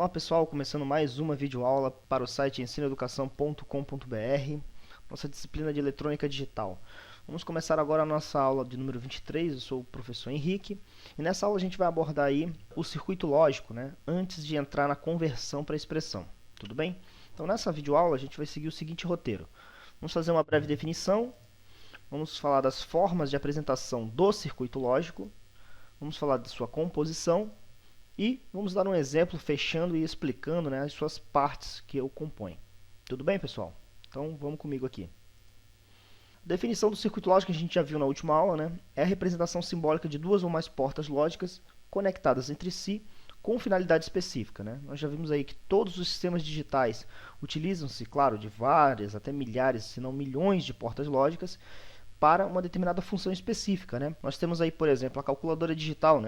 Olá pessoal, começando mais uma videoaula para o site ensinoeducação.com.br, nossa disciplina de eletrônica digital. Vamos começar agora a nossa aula de número 23, eu sou o professor Henrique, e nessa aula a gente vai abordar aí o circuito lógico, antes de entrar na conversão para expressão, tudo bem? Então nessa videoaula a gente vai seguir o seguinte roteiro. Vamos fazer uma breve definição, vamos falar das formas de apresentação do circuito lógico, vamos falar de sua composição, e vamos dar um exemplo fechando e explicando as suas partes que o compõem. Tudo bem, pessoal? Então, vamos comigo aqui. A definição do circuito lógico que a gente já viu na última aula é a representação simbólica de duas ou mais portas lógicas conectadas entre si com finalidade específica. Nós já vimos aí que todos os sistemas digitais utilizam-se, claro, de várias, até milhares, se não milhões de portas lógicas para uma determinada função específica. Nós temos aí, por exemplo, a calculadora digital.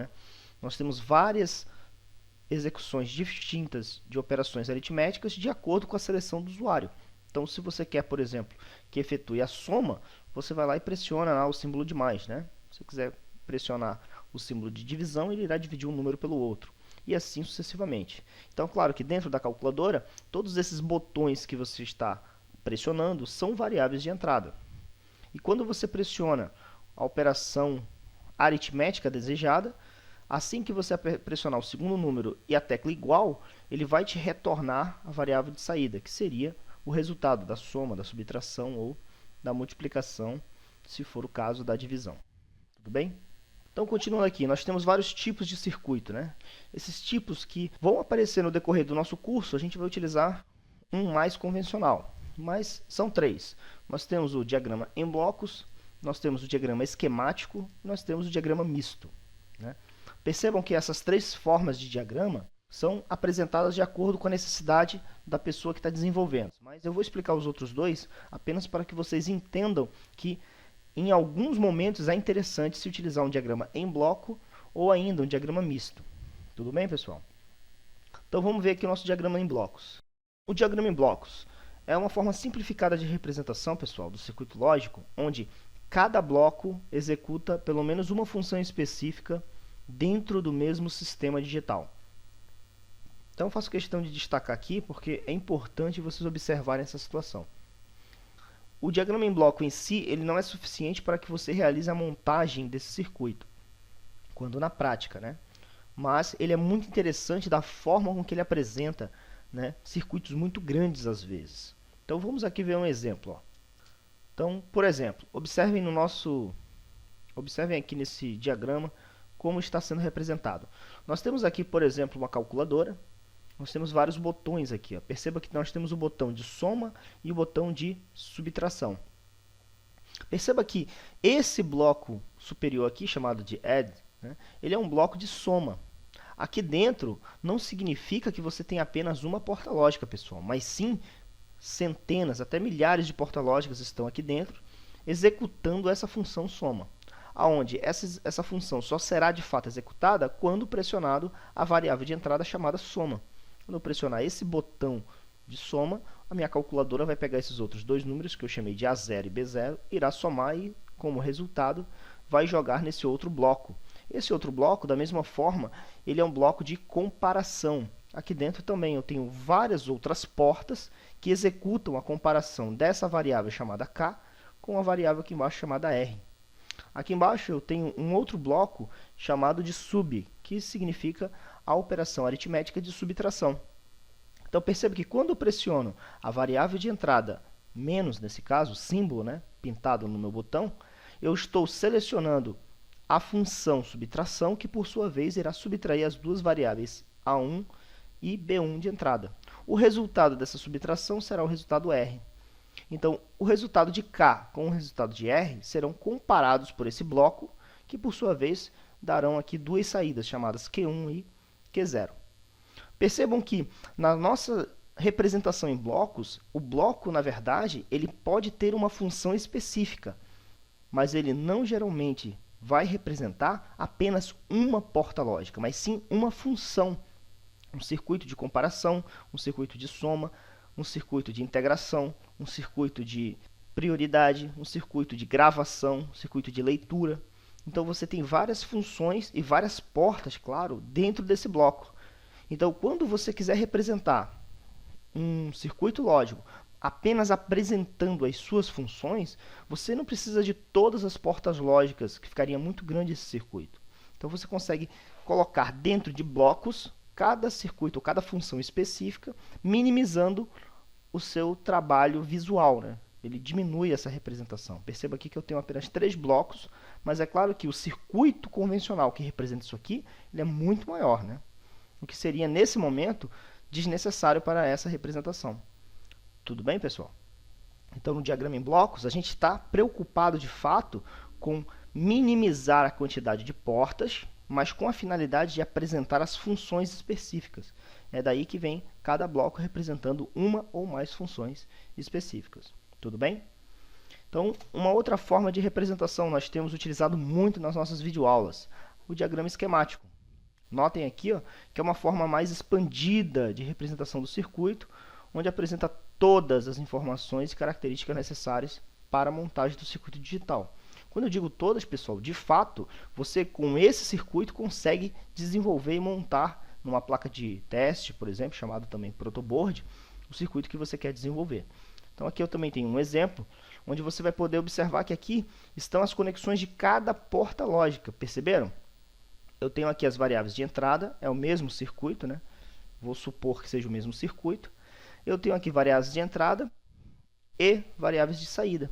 Nós temos várias execuções distintas de operações aritméticas de acordo com a seleção do usuário. Então, se você quer, por exemplo, que efetue a soma, você vai lá e pressiona lá o símbolo de mais. Se você quiser pressionar o símbolo de divisão, ele irá dividir um número pelo outro. E assim sucessivamente. Então, claro que dentro da calculadora, todos esses botões que você está pressionando são variáveis de entrada. E quando você pressiona a operação aritmética desejada, assim que você pressionar o segundo número e a tecla igual, ele vai te retornar a variável de saída, que seria o resultado da soma, da subtração ou da multiplicação, se for o caso da divisão. Tudo bem? Então, continuando aqui, nós temos vários tipos de circuito. Esses tipos que vão aparecer no decorrer do nosso curso, a gente vai utilizar um mais convencional, mas são três. Nós temos o diagrama em blocos, nós temos o diagrama esquemático, nós temos o diagrama misto. Percebam que essas três formas de diagrama são apresentadas de acordo com a necessidade da pessoa que está desenvolvendo. Mas eu vou explicar os outros dois apenas para que vocês entendam que em alguns momentos é interessante se utilizar um diagrama em bloco ou ainda um diagrama misto. Tudo bem, pessoal? Então vamos ver aqui o nosso diagrama em blocos. O diagrama em blocos é uma forma simplificada de representação, pessoal, do circuito lógico, onde cada bloco executa pelo menos uma função específica dentro do mesmo sistema digital. Então, eu faço questão de destacar aqui, porque é importante vocês observarem essa situação. O diagrama em bloco em si, ele não é suficiente para que você realize a montagem desse circuito, quando na prática, Mas ele é muito interessante da forma com que ele apresenta, circuitos muito grandes às vezes. Então, vamos aqui ver um exemplo. Então, por exemplo, observem aqui nesse diagrama como está sendo representado. Nós temos aqui, por exemplo, uma calculadora. Nós temos vários botões aqui. Perceba que nós temos o botão de soma e o botão de subtração. Perceba que esse bloco superior aqui, chamado de add, ele é um bloco de soma. Aqui dentro não significa que você tem apenas uma porta lógica, pessoal, mas sim centenas, até milhares de portas lógicas estão aqui dentro, executando essa função soma, onde essa função só será de fato executada quando pressionado a variável de entrada chamada soma. Quando eu pressionar esse botão de soma, a minha calculadora vai pegar esses outros dois números que eu chamei de A0 e B0, irá somar e, como resultado, vai jogar nesse outro bloco. Esse outro bloco, da mesma forma, ele é um bloco de comparação. Aqui dentro também eu tenho várias outras portas que executam a comparação dessa variável chamada K com a variável aqui embaixo chamada R. Aqui embaixo eu tenho um outro bloco chamado de sub, que significa a operação aritmética de subtração. Então perceba que quando eu pressiono a variável de entrada, menos nesse caso, o símbolo pintado no meu botão, eu estou selecionando a função subtração, que por sua vez irá subtrair as duas variáveis A1 e B1 de entrada. O resultado dessa subtração será o resultado R. Então, o resultado de K com o resultado de R serão comparados por esse bloco, que por sua vez darão aqui duas saídas, chamadas Q1 e Q0. Percebam que na nossa representação em blocos, o bloco, na verdade, ele pode ter uma função específica, mas ele não geralmente vai representar apenas uma porta lógica, mas sim uma função, um circuito de comparação, um circuito de soma, um circuito de integração, um circuito de prioridade, um circuito de gravação, um circuito de leitura. Então você tem várias funções e várias portas, claro, dentro desse bloco. Então, quando você quiser representar um circuito lógico apenas apresentando as suas funções, você não precisa de todas as portas lógicas, que ficaria muito grande esse circuito. Então, você consegue colocar dentro de blocos cada circuito, cada função específica, minimizando o seu trabalho visual, né? Ele diminui essa representação. Perceba aqui que eu tenho apenas 3 blocos, mas é claro que o circuito convencional que representa isso aqui, ele é muito maior, né? O que seria, nesse momento, desnecessário para essa representação. Tudo bem, pessoal? Então, no diagrama em blocos, a gente está preocupado, de fato, com minimizar a quantidade de portas, mas com a finalidade de apresentar as funções específicas. É daí que vem cada bloco representando uma ou mais funções específicas. Tudo bem? Então, uma outra forma de representação nós temos utilizado muito nas nossas videoaulas, o diagrama esquemático. Notem aqui, ó, que é uma forma mais expandida de representação do circuito, onde apresenta todas as informações e características necessárias para a montagem do circuito digital. Quando eu digo todas, pessoal, de fato, você com esse circuito consegue desenvolver e montar numa placa de teste, por exemplo, chamado também protoboard, o circuito que você quer desenvolver. Então aqui eu também tenho um exemplo, onde você vai poder observar que aqui estão as conexões de cada porta lógica. Perceberam? Eu tenho aqui as variáveis de entrada, é o mesmo circuito, né? Vou supor que seja o mesmo circuito. Eu tenho aqui variáveis de entrada e variáveis de saída.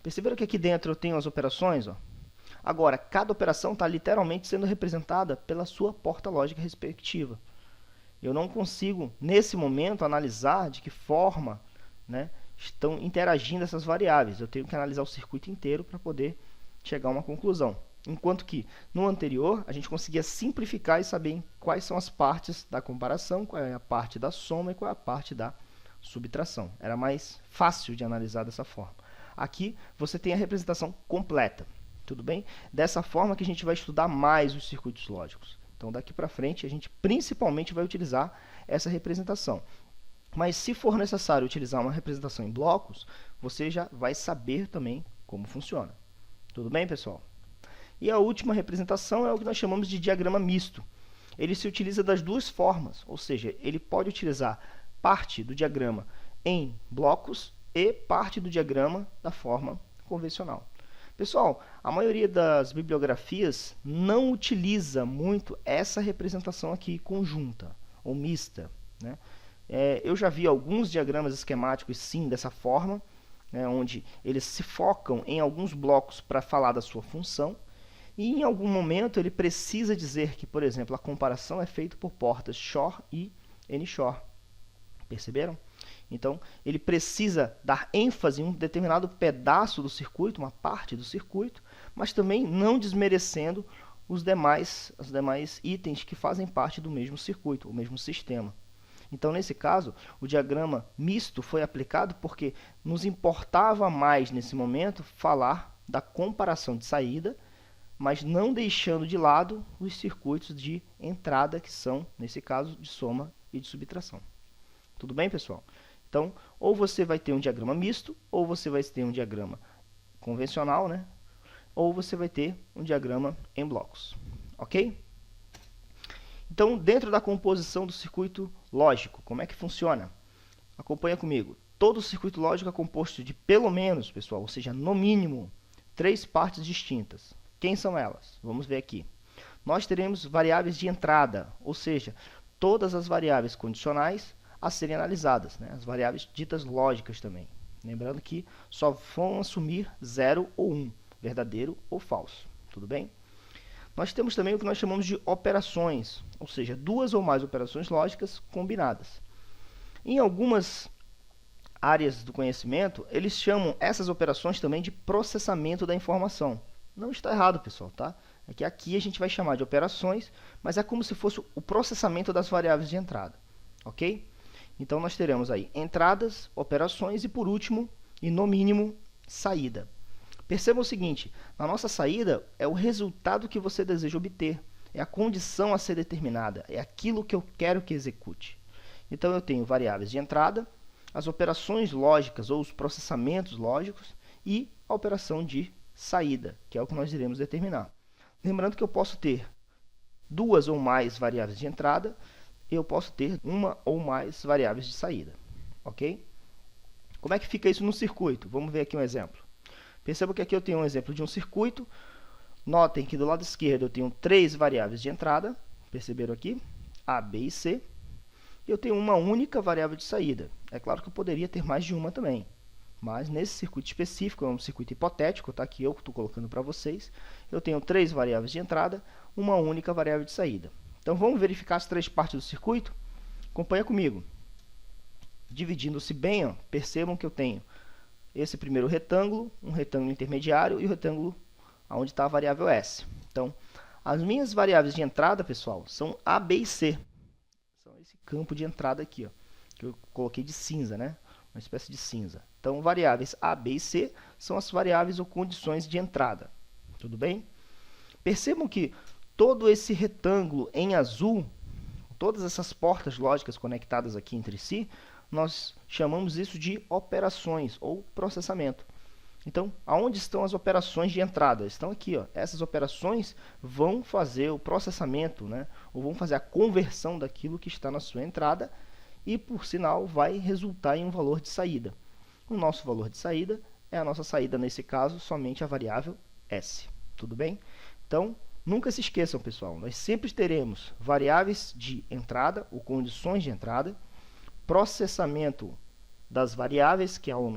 Perceberam que aqui dentro eu tenho as operações? Ó? Agora, cada operação está literalmente sendo representada pela sua porta lógica respectiva. Eu não consigo, nesse momento, analisar de que forma, né, estão interagindo essas variáveis. Eu tenho que analisar o circuito inteiro para poder chegar a uma conclusão. Enquanto que, no anterior, a gente conseguia simplificar e saber quais são as partes da comparação, qual é a parte da soma e qual é a parte da subtração. Era mais fácil de analisar dessa forma. Aqui, você tem a representação completa. Tudo bem? Dessa forma que a gente vai estudar mais os circuitos lógicos. Então, daqui para frente, a gente principalmente vai utilizar essa representação. Mas, se for necessário utilizar uma representação em blocos, você já vai saber também como funciona. Tudo bem, pessoal? E a última representação é o que nós chamamos de diagrama misto. Ele se utiliza das duas formas, ou seja, ele pode utilizar parte do diagrama em blocos e parte do diagrama da forma convencional. Pessoal, a maioria das bibliografias não utiliza muito essa representação aqui conjunta ou mista, né? Eu já vi alguns diagramas esquemáticos, sim, dessa forma, né, onde eles se focam em alguns blocos para falar da sua função, e em algum momento ele precisa dizer que, por exemplo, a comparação é feita por portas XOR e NXOR. Perceberam? Então, ele precisa dar ênfase em um determinado pedaço do circuito, uma parte do circuito, mas também não desmerecendo os demais itens que fazem parte do mesmo circuito, o mesmo sistema. Então, nesse caso, o diagrama misto foi aplicado porque nos importava mais, nesse momento, falar da comparação de saída, mas não deixando de lado os circuitos de entrada, que são, nesse caso, de soma e de subtração. Tudo bem, pessoal? Então, ou você vai ter um diagrama misto, ou você vai ter um diagrama convencional, né? Ou você vai ter um diagrama em blocos. Ok? Então, dentro da composição do circuito lógico, como é que funciona? Acompanha comigo. Todo circuito lógico é composto de pelo menos, pessoal, ou seja, no mínimo, 3 partes distintas. Quem são elas? Vamos ver aqui. Nós teremos variáveis de entrada, ou seja, todas as variáveis condicionais a serem analisadas, né? As variáveis ditas lógicas também. Lembrando que só vão assumir 0 ou 1, verdadeiro ou falso. Tudo bem? Nós temos também o que nós chamamos de operações, ou seja, 2 ou mais operações lógicas combinadas. Em algumas áreas do conhecimento, eles chamam essas operações também de processamento da informação. Não está errado, pessoal, tá? É que aqui a gente vai chamar de operações, mas é como se fosse o processamento das variáveis de entrada, ok? Então, nós teremos aí entradas, operações e, por último, e no mínimo, saída. Percebam o seguinte, na nossa saída é o resultado que você deseja obter, é a condição a ser determinada, é aquilo que eu quero que execute. Então, eu tenho variáveis de entrada, as operações lógicas ou os processamentos lógicos e a operação de saída, que é o que nós iremos determinar. Lembrando que eu posso ter 2 ou mais variáveis de entrada, eu posso ter uma ou mais variáveis de saída, ok? Como é que fica isso no circuito? Vamos ver aqui um exemplo. Perceba que aqui eu tenho um exemplo de um circuito. Notem que do lado esquerdo eu tenho 3 variáveis de entrada, perceberam aqui? A, B e C. E eu tenho uma única variável de saída. É claro que eu poderia ter mais de uma também, mas nesse circuito específico, é um circuito hipotético, tá? Que eu estou colocando para vocês, eu tenho 3 variáveis de entrada, uma única variável de saída. Então vamos verificar as 3 partes do circuito? Acompanha comigo. Dividindo-se bem, ó, percebam que eu tenho esse primeiro retângulo, um retângulo intermediário e o retângulo onde está a variável S. Então, as minhas variáveis de entrada, pessoal, são A, B e C. São esse campo de entrada aqui, ó, que eu coloquei de cinza, né? Uma espécie de cinza. Então, variáveis A, B e C são as variáveis ou condições de entrada. Tudo bem? Percebam que todo esse retângulo em azul, todas essas portas lógicas conectadas aqui entre si, nós chamamos isso de operações ou processamento. Então, aonde estão as operações de entrada? Estão aqui, ó. Essas operações vão fazer o processamento, né? Ou vão fazer a conversão daquilo que está na sua entrada e, por sinal, vai resultar em um valor de saída. O nosso valor de saída é a nossa saída, nesse caso, somente a variável S. Tudo bem? Então, nunca se esqueçam, pessoal, nós sempre teremos variáveis de entrada ou condições de entrada, processamento das variáveis, que são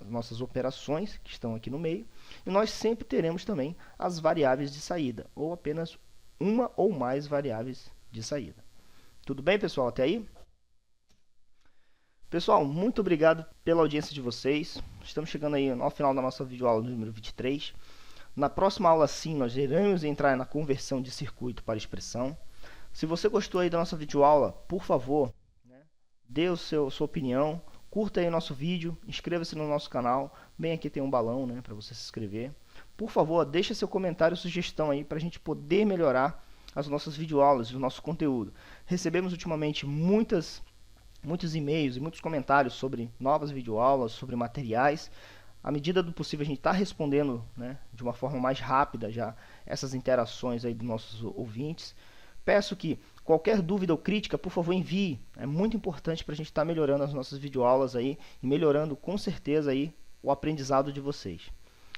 nossas operações, que estão aqui no meio, e nós sempre teremos também as variáveis de saída, ou apenas uma ou mais variáveis de saída. Tudo bem, pessoal? Até aí? Pessoal, muito obrigado pela audiência de vocês. Estamos chegando aí ao final da nossa videoaula número 23. Na próxima aula, sim, nós iremos entrar na conversão de circuito para expressão. Se você gostou aí da nossa videoaula, por favor, dê sua opinião, curta aí o nosso vídeo, inscreva-se no nosso canal. Bem aqui tem um balão, né, para você se inscrever. Por favor, deixe seu comentário, sugestão aí para a gente poder melhorar as nossas videoaulas, o nosso conteúdo. Recebemos ultimamente muitos e-mails e muitos comentários sobre novas videoaulas, sobre materiais. À medida do possível, a gente está respondendo, né, de uma forma mais rápida já essas interações aí dos nossos ouvintes. Peço que qualquer dúvida ou crítica, por favor, envie. É muito importante para a gente estar melhorando as nossas videoaulas aí e melhorando com certeza aí o aprendizado de vocês.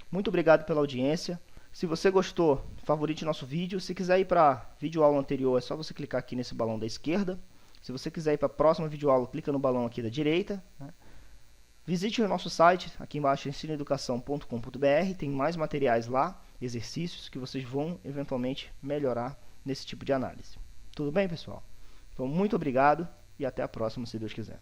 Muito obrigado pela audiência. Se você gostou, favorite nosso vídeo. Se quiser ir para a videoaula anterior, é só você clicar aqui nesse balão da esquerda. Se você quiser ir para a próxima videoaula, clica no balão aqui da direita, né? Visite o nosso site, aqui embaixo, ensinoeducação.com.br. Tem mais materiais lá, exercícios que vocês vão eventualmente melhorar nesse tipo de análise. Tudo bem, pessoal? Então, muito obrigado e até a próxima, se Deus quiser.